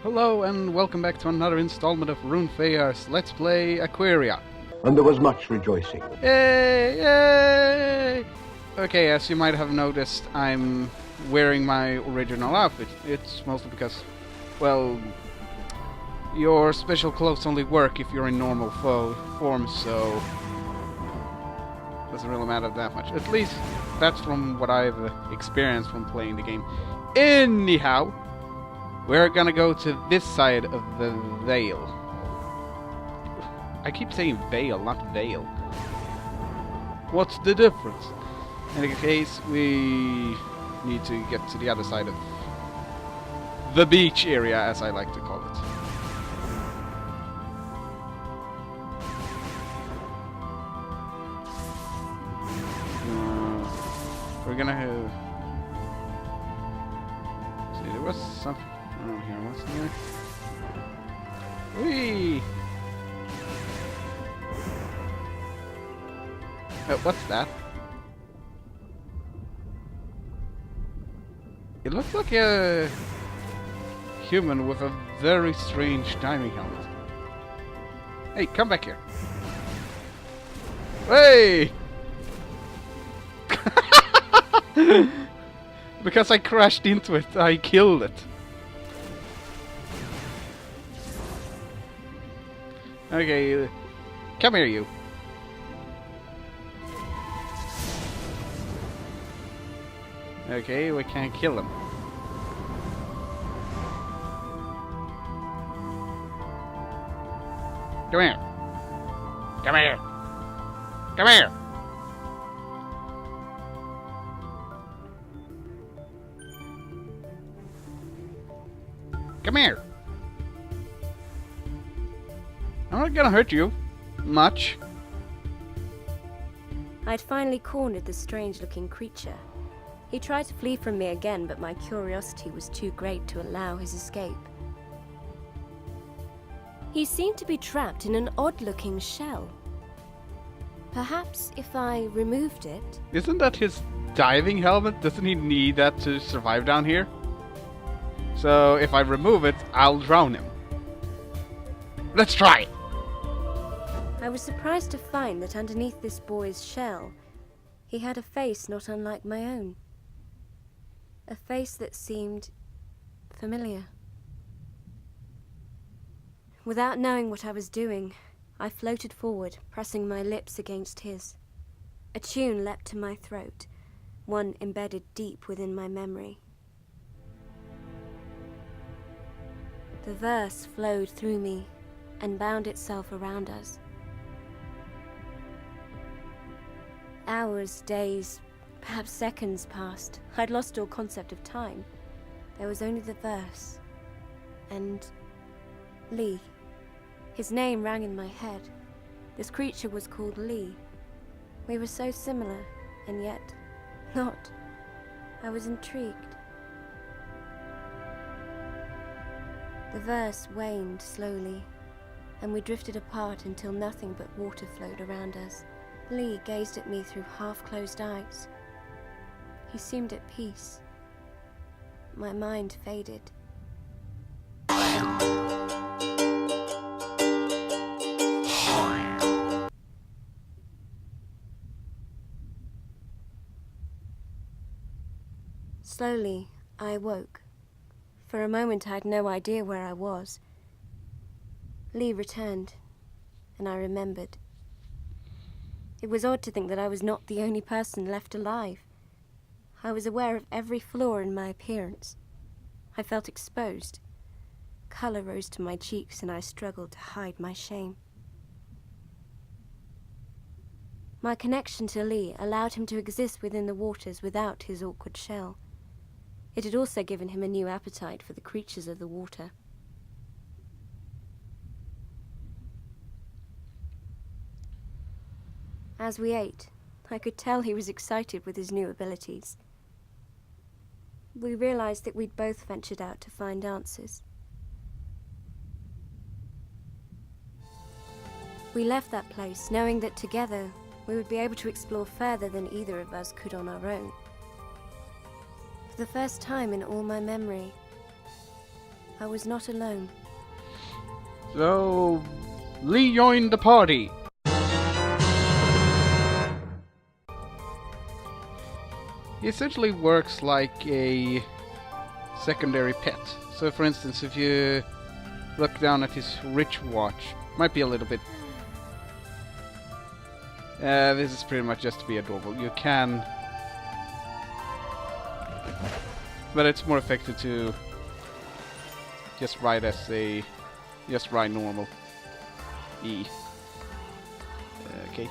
Hello and welcome back to another installment of Runefear's Let's Play Aquaria. And there was much rejoicing. Yay! Yay! Okay, as you might have noticed, I'm wearing my original outfit. It's mostly because, well, your special clothes only work if you're in normal form, so doesn't really matter that much. At least that's from what I've experienced from playing the game. Anyhow, we're gonna go to this side of the veil. I keep saying veil, not veil. What's the difference? In any case, we need to get to the other side of the beach area, as I like to call it. We're gonna have... See, there was something around here, wasn't there? Whee! What's that? It looks like a human with a very strange diving helmet. Hey, come back here. Hey! Because I crashed into it, I killed it. Okay, come here, you. Okay, we can't kill him. Come here. Come here. Come here. Come here. I'm not gonna hurt you. Much. I'd finally cornered the strange-looking creature. He tried to flee from me again, but my curiosity was too great to allow his escape. He seemed to be trapped in an odd-looking shell. Perhaps if I removed it... Isn't that his diving helmet? Doesn't he need that to survive down here? So if I remove it, I'll drown him. Let's try! I was surprised to find that underneath this boy's shell, he had a face not unlike my own. A face that seemed familiar. Without knowing what I was doing, I floated forward, pressing my lips against his. A tune leapt to my throat, one embedded deep within my memory. The verse flowed through me and bound itself around us. Hours, days, perhaps seconds passed. I'd lost all concept of time. There was only the verse. And Lee. His name rang in my head. This creature was called Lee. We were so similar, and yet not. I was intrigued. The verse waned slowly, and we drifted apart until nothing but water flowed around us. Lee gazed at me through half-closed eyes. He seemed at peace. My mind faded. Slowly, I awoke. For a moment, I had no idea where I was. Lee returned, and I remembered. It was odd to think that I was not the only person left alive. I was aware of every flaw in my appearance. I felt exposed. Color rose to my cheeks, and I struggled to hide my shame. My connection to Lee allowed him to exist within the waters without his awkward shell. It had also given him a new appetite for the creatures of the water. As we ate, I could tell he was excited with his new abilities. We realized that we'd both ventured out to find answers. We left that place knowing that together we would be able to explore further than either of us could on our own. For the first time in all my memory, I was not alone. So, Lee joined the party. He essentially works like a secondary pet. So for instance, if you look down at his rich watch, might be a little bit... this is pretty much just to be adorable. You can... But it's more effective to just ride as a... Just ride normal. E. Okay.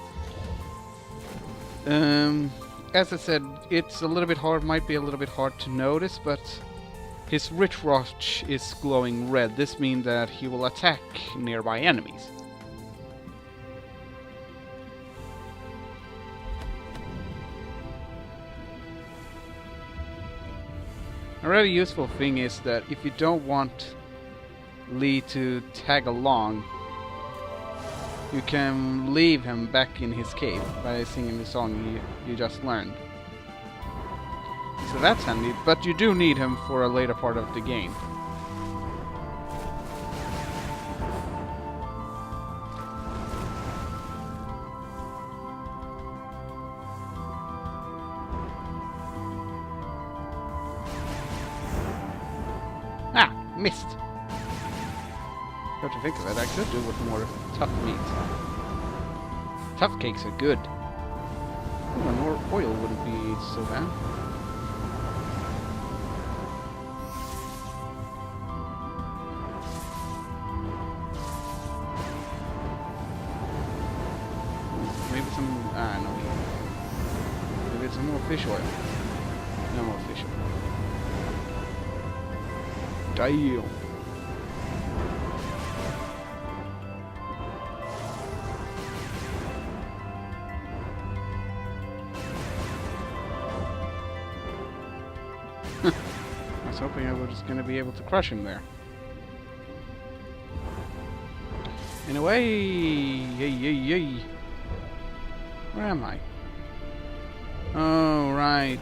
As I said, it's a little bit hard, might be a little bit hard to notice, but his rich watch is glowing red. This means that he will attack nearby enemies. A really useful thing is that if you don't want Lee to tag along, you can leave him back in his cave by singing the song you just learned. So that's handy, but you do need him for a later part of the game. Ah, missed. Come to think of it, I could do with more tough meat. Tough cakes are good. Ooh, more oil wouldn't be so bad. Maybe some... no. Maybe it's some more fish oil. No more fish oil. Damn. I was hoping I was going to be able to crush him there. Anyway, yay. Where am I? Oh, right.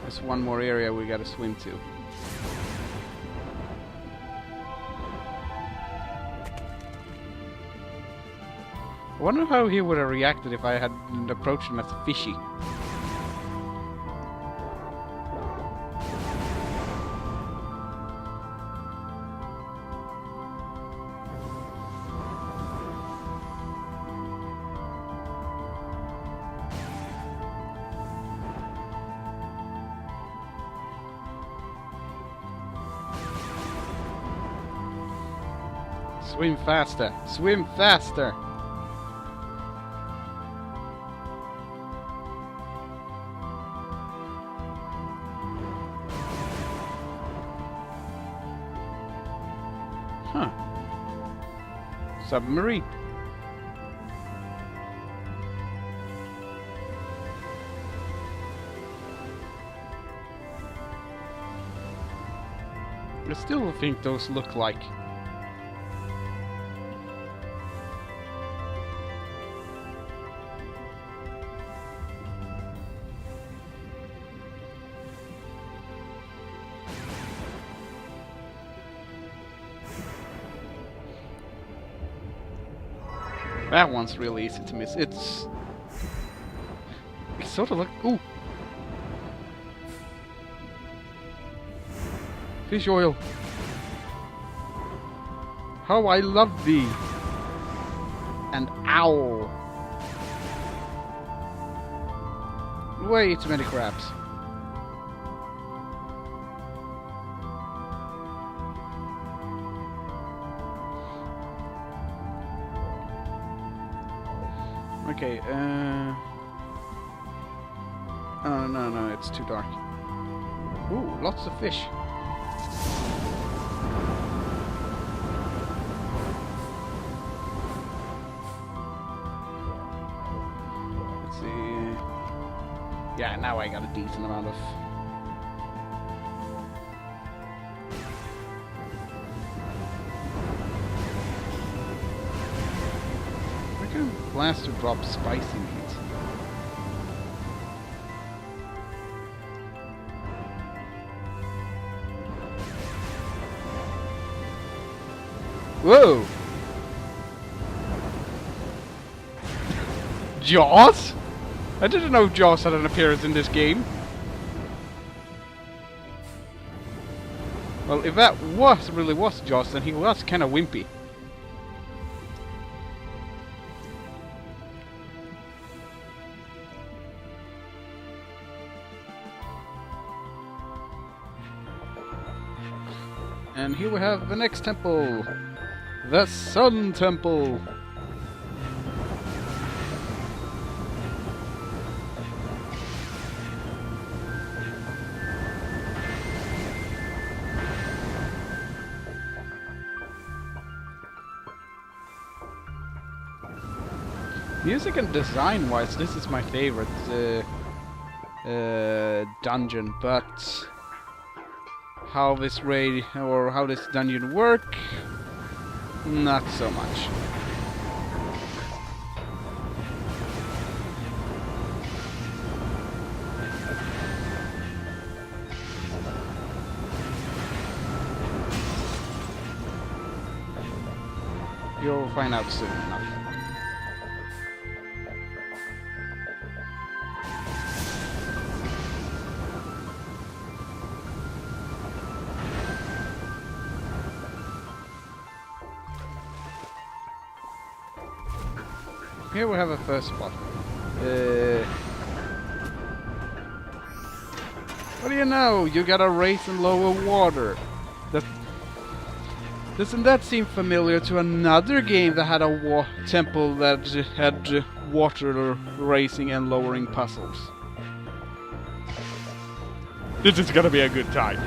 There's one more area we gotta swim to. I wonder how he would have reacted if I had approached him as a fishy. Swim faster! Swim faster! Huh. Submarine. I still think those look like... That one's really easy to miss. It's sort of like... Ooh! Fish oil! How I love thee! And owl! Way too many crabs. Okay, oh, no, it's too dark. Ooh, lots of fish. Let's see... Yeah, now I got a decent amount of... Blaster drop spicy meat. Whoa! Jaws? I didn't know Jaws had an appearance in this game. Well, if that really was Jaws, then he was kind of wimpy. And here we have the next temple. The Sun Temple. Music and design-wise, this is my favorite dungeon, but how this raid or how this dungeon work, not so much. You'll find out soon enough. Here we have a first spot. What do you know? You gotta raise and lower water. Doesn't that seem familiar to another game that had a temple that had water raising and lowering puzzles? This is gonna be a good time.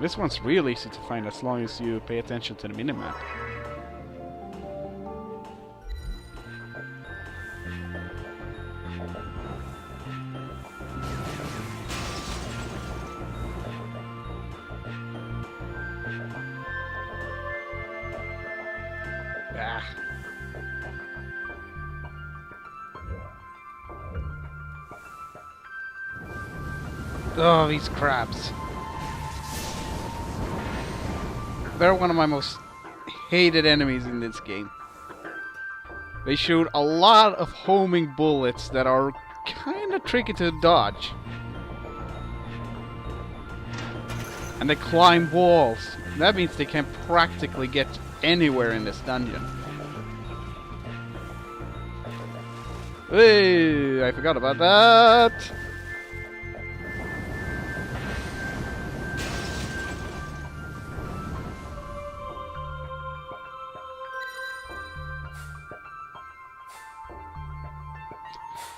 This one's real easy to find as long as you pay attention to the minimap. Ah. Oh, these crabs. They're one of my most hated enemies in this game. They shoot a lot of homing bullets that are kinda tricky to dodge. And they climb walls. That means they can practically get anywhere in this dungeon. Hey, I forgot about that.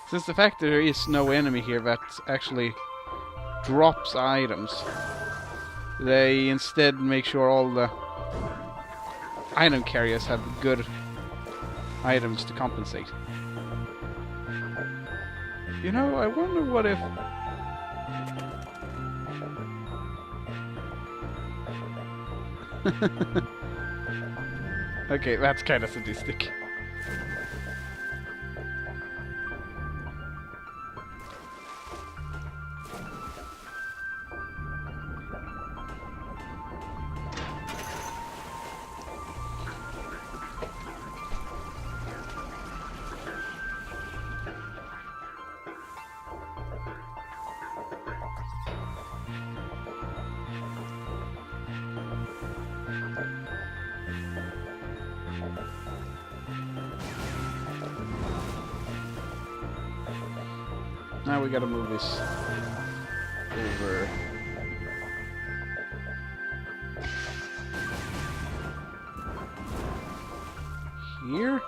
Since the fact that there is no enemy here that actually drops items, they instead make sure all the item carriers have good items to compensate. You know, I wonder what if... Okay, that's kind of sadistic. Now we gotta move this over. Here?